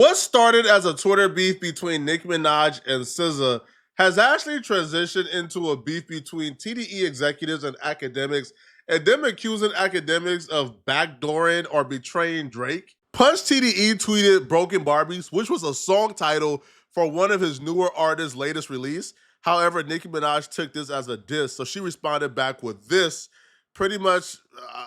What started as a Twitter beef between Nicki Minaj and SZA has actually transitioned into a beef between TDE executives and academics, and them accusing academics of backdooring or betraying Drake. Punch TDE tweeted Broken Barbies, which was a song title for one of his newer artists' latest release. However, Nicki Minaj took this as a diss, so she responded back with this, pretty much,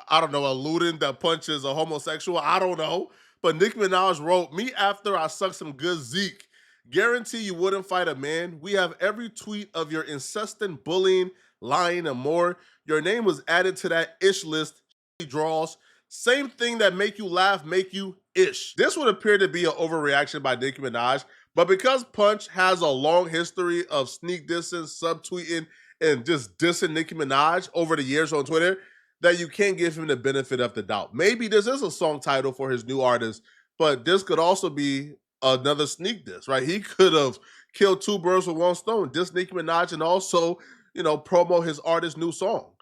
I don't know, alluding that Punch is a homosexual. I don't know. But Nicki Minaj wrote, "Me after I suck some good Zeke. Guarantee you wouldn't fight a man. We have every tweet of your incessant bullying, lying, and more. Your name was added to that ish list. Draws. Same thing that make you laugh, make you ish." This would appear to be an overreaction by Nicki Minaj, but because Punch has a long history of sneak dissing, subtweeting, and just dissing Nicki Minaj over the years on Twitter, that you can't give him the benefit of the doubt. Maybe this is a song title for his new artist, but this could also be another sneak diss, right? He could have killed two birds with one stone, diss Nicki Minaj and also, promo his artist's new song.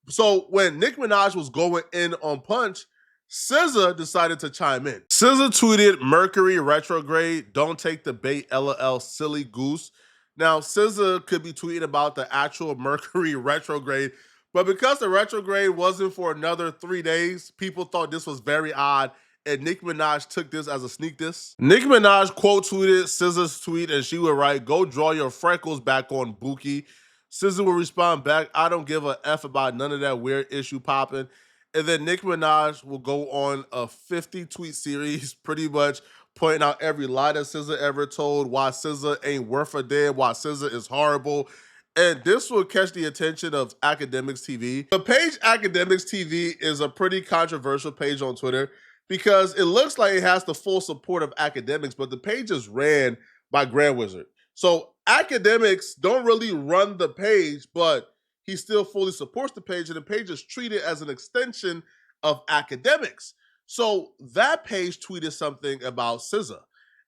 So when Nicki Minaj was going in on Punch, SZA decided to chime in. SZA tweeted, "Mercury retrograde, don't take the bait, LOL, silly goose." Now, SZA could be tweeting about the actual Mercury retrograde, but because the retrograde wasn't for another 3 days, people thought this was very odd, and Nicki Minaj took this as a sneak diss. Nicki Minaj quote tweeted SZA's tweet, and she would write, "Go draw your freckles back on, Buki." SZA will respond back, "I don't give a F about none of that weird issue popping." And then Nicki Minaj will go on a 50 tweet series, pretty much pointing out every lie that SZA ever told, why SZA ain't worth a damn, why SZA is horrible. And this will catch the attention of Akademiks TV. The page Akademiks TV is a pretty controversial page on Twitter because it looks like it has the full support of academics, but the page is ran by Grand Wizard. So academics don't really run the page, but he still fully supports the page, and the page is treated as an extension of academics. So that page tweeted something about SZA,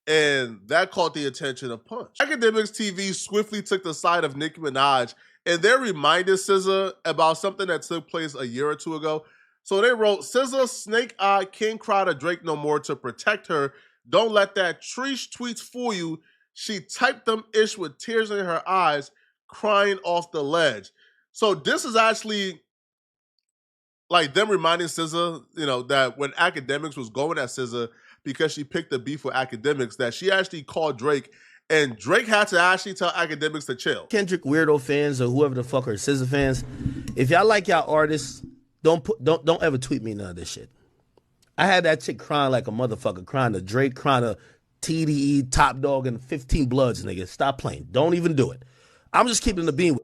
and that caught the attention of Punch. Akademiks TV swiftly took the side of Nicki Minaj, and they reminded SZA about something that took place a year or two ago. So they wrote, "SZA snake eye can't cry to Drake no more to protect her. Don't let that Trish tweets fool you. She typed them ish with tears in her eyes, crying off the ledge." So this is actually like them reminding SZA, that when Akademiks was going at SZA because she picked the beef with Akademiks, that she actually called Drake, and Drake had to actually tell Akademiks to chill. Kendrick weirdo fans or whoever the fuck are SZA fans, if y'all like y'all artists, don't ever tweet me none of this shit. I had that chick crying like a motherfucker, crying to Drake, crying to TDE, Top Dog, and 15 Bloods, nigga. Stop playing. Don't even do it. I'm just keeping the beam.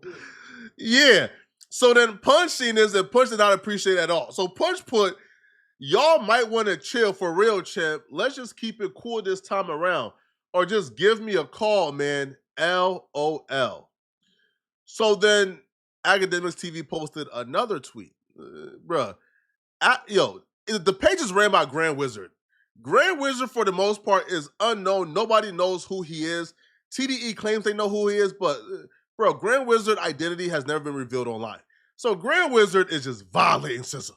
Yeah. So then Punch seen this, and Punch did not appreciate it at all. So Punch put, "Y'all might want to chill for real, champ. Let's just keep it cool this time around. Or just give me a call, man. LOL." So then Akademiks TV posted another tweet. Bruh. The page is ran by Grand Wizard. Grand Wizard, for the most part, is unknown. Nobody knows who he is. TDE claims they know who he is, but bro, Grand Wizard identity has never been revealed online. So Grand Wizard is just violating SZA,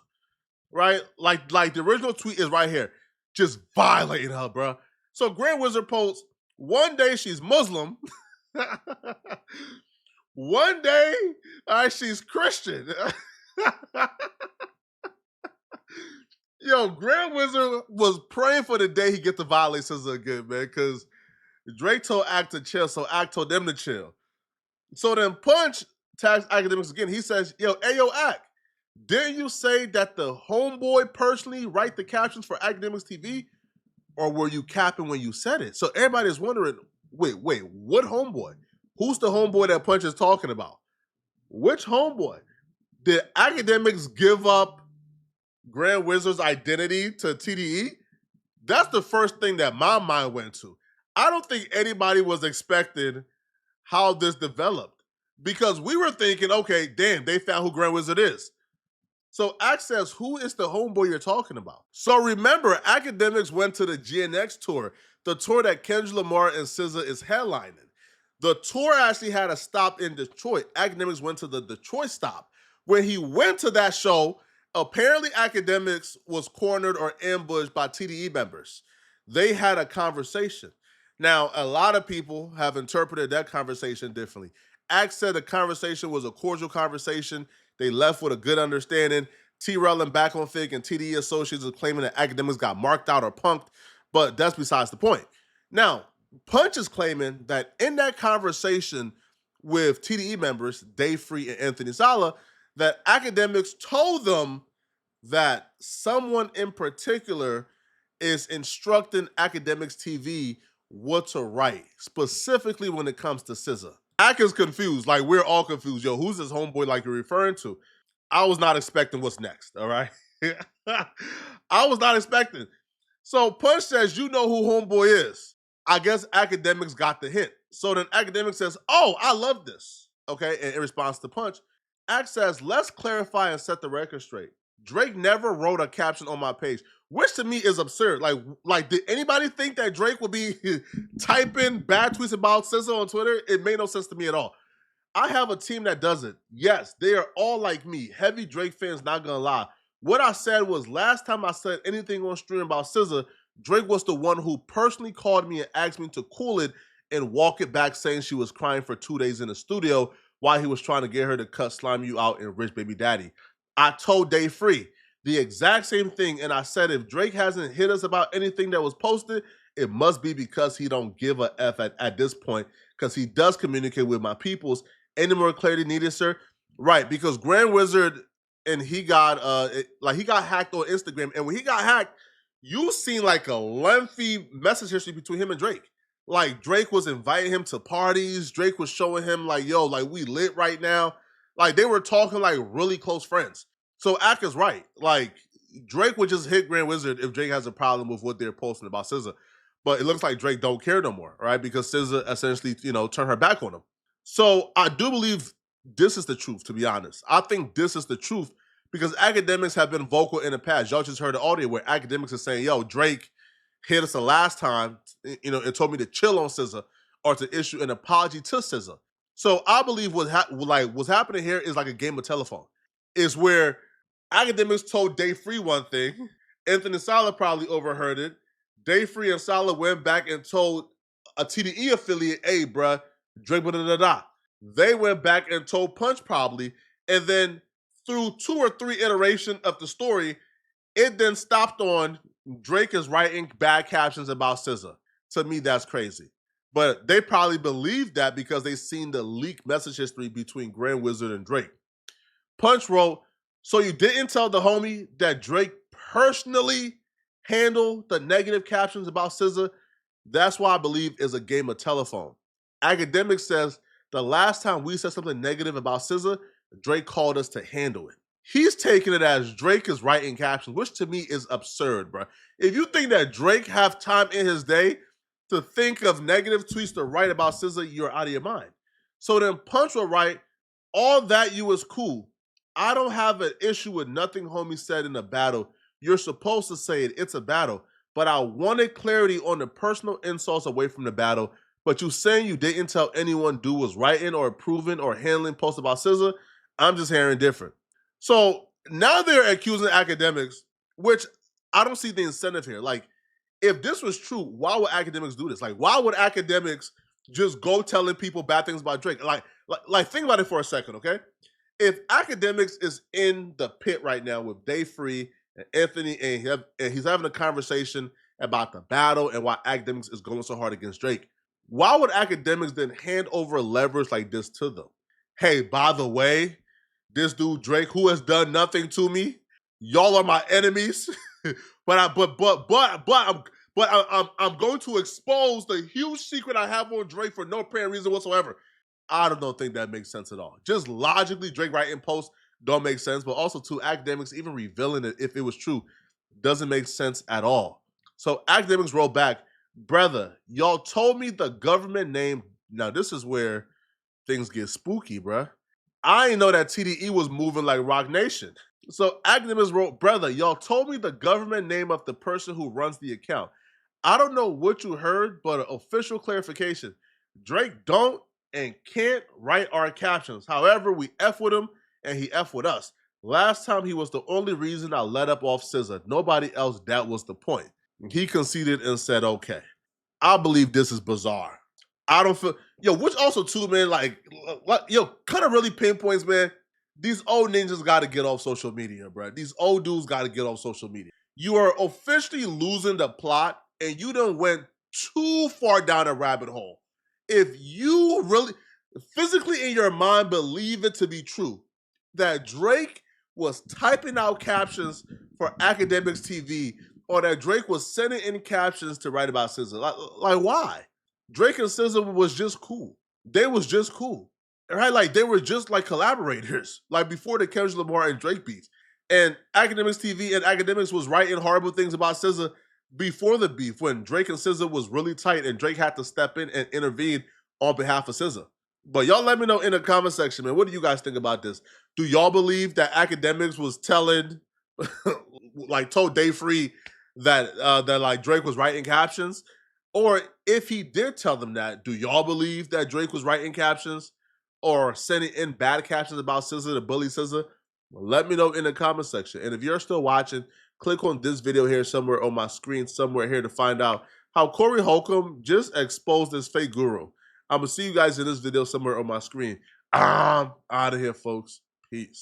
right? Like the original tweet is right here, just violating her, bro. So Grand Wizard posts, "One day she's Muslim, one day she's Christian." Yo, Grand Wizard was praying for the day he get to violate SZA again, man, because Drake told Act to chill, so Act told them to chill. So then Punch tags Akademiks again. He says, "Yo, ayo, Act, didn't you say that the homeboy personally write the captions for Akademiks TV? Or were you capping when you said it?" So everybody's wondering, wait, what homeboy? Who's the homeboy that Punch is talking about? Which homeboy? Did Akademiks give up Grand Wizard's identity to TDE? That's the first thing that my mind went to. I don't think anybody was expecting how this developed, because we were thinking, okay, damn, they found who Grand Wizard is. So Act says, "Who is the homeboy you're talking about?" So remember, Akademiks went to the GNX tour, the tour that Kendrick Lamar and SZA is headlining. The tour actually had a stop in Detroit. Akademiks went to the Detroit stop. When he went to that show, apparently Akademiks was cornered or ambushed by TDE members. They had a conversation. Now, a lot of people have interpreted that conversation differently. Axe said the conversation was a cordial conversation. They left with a good understanding. T-Rel and Back on Fig and TDE associates are claiming that Akademiks got marked out or punked, but that's besides the point. Now, Punch is claiming that in that conversation with TDE members, Dave Free and Anthony Sala, that Akademiks told them that someone in particular is instructing Akademiks TV what to write, specifically when it comes to SZA. Ak is confused. Like, we're all confused. Yo, who's this homeboy like you're referring to? I was not expecting what's next, all right? I was not expecting. So Punch says, you know who homeboy is. I guess Akademiks got the hint. So then Akademiks says, oh, I love this. Okay, and in response to Punch, Ak says, let's clarify and set the record straight. Drake never wrote a caption on my page, which to me is absurd. Like, did anybody think that Drake would be typing bad tweets about SZA on Twitter? It made no sense to me at all. I have a team that does it. Yes, they are all like me. Heavy Drake fans, not gonna lie. What I said was, last time I said anything on stream about SZA, Drake was the one who personally called me and asked me to cool it and walk it back, saying she was crying for 2 days in the studio while he was trying to get her to cut Slime You Out and Rich Baby Daddy. I told Dave Free the exact same thing, and I said if Drake hasn't hit us about anything that was posted, it must be because he don't give a F at this point, because he does communicate with my peoples. Any more clarity needed, sir? Right, because Grand Wizard and he got he got hacked on Instagram, and when he got hacked, you seen like a lengthy message history between him and Drake. Like, Drake was inviting him to parties. Drake was showing him like, yo, like, we lit right now. Like, they were talking like really close friends. So Ak is right. Like, Drake would just hit Grand Wizard if Drake has a problem with what they're posting about SZA. But it looks like Drake don't care no more, right? Because SZA essentially, turned her back on him. So I do believe this is the truth, to be honest. I think this is the truth because Akademiks have been vocal in the past. Y'all just heard the audio where Akademiks are saying, yo, Drake hit us the last time, and told me to chill on SZA or to issue an apology to SZA. So I believe what's happening here is like a game of telephone. Is where Akademiks told Dave Free one thing, Anthony Sala probably overheard it. Dave Free and Sala went back and told a TDE affiliate, hey, bruh, Drake, da. They went back and told Punch probably, and then through 2 or 3 iterations of the story, it then stopped on Drake is writing bad captions about SZA. To me, that's crazy. But they probably believe that because they seen the leaked message history between Grand Wizard and Drake. Punch wrote, so you didn't tell the homie that Drake personally handled the negative captions about SZA? That's why I believe is a game of telephone. Akademiks says the last time we said something negative about SZA, Drake called us to handle it. He's taking it as Drake is writing captions, which to me is absurd, bro. If you think that Drake have time in his day to think of negative tweets to write about SZA, you're out of your mind. So then Punch will write, all that you is cool. I don't have an issue with nothing homie said in a battle. You're supposed to say it. It's a battle. But I wanted clarity on the personal insults away from the battle. But you saying you didn't tell anyone dude was writing or approving or handling posts about SZA, I'm just hearing different. So now they're accusing Akademiks, which I don't see the incentive here. Like, if this was true, why would Akademiks do this? Like, why would Akademiks just go telling people bad things about Drake? Like think about it for a second, okay? If Akademiks is in the pit right now with Dave Free and Anthony, and he's having a conversation about the battle and why Akademiks is going so hard against Drake, why would Akademiks then hand over leverage like this to them? Hey, by the way, this dude Drake, who has done nothing to me, y'all are my enemies. but I'm going to expose the huge secret I have on Drake for no apparent reason whatsoever. I don't think that makes sense at all. Just logically, Drake writing posts don't make sense, but also to Akademiks even revealing it if it was true doesn't make sense at all. So Akademiks wrote back, brother, y'all told me the government name. Now this is where things get spooky, bruh. I didn't know that TDE was moving like Rock Nation. So Akademiks wrote, brother, y'all told me the government name of the person who runs the account. I don't know what you heard, but an official clarification. Drake don't and can't write our captions. However, we F with him and he F with us. Last time he was the only reason I let up off SZA. Nobody else, that was the point. He conceded and said, okay, I believe this is bizarre. I don't feel, which also too, man, kind of really pinpoints, man. These old ninjas got to get off social media, bro. These old dudes got to get off social media. You are officially losing the plot, and you done went too far down a rabbit hole. If you really physically in your mind believe it to be true that Drake was typing out captions for Akademiks TV, or that Drake was sending in captions to write about SZA, like why? Drake and SZA was just cool. They was just cool, right? Like they were just like collaborators, like before the Kendrick Lamar and Drake beats. And Akademiks TV and Akademiks was writing horrible things about SZA before the beef, when Drake and SZA was really tight and Drake had to step in and intervene on behalf of SZA. But y'all let me know in the comment section, man. What do you guys think about this? Do y'all believe that Akademiks was telling, told Day Free that like Drake was writing captions? Or if he did tell them that, do y'all believe that Drake was writing captions or sending in bad captions about SZA to bully SZA? Well, let me know in the comment section. And if you're still watching, click on this video here somewhere on my screen, somewhere here, to find out how Corey Holcomb just exposed this fake guru. I'm going to see you guys in this video somewhere on my screen. I'm out of here, folks. Peace.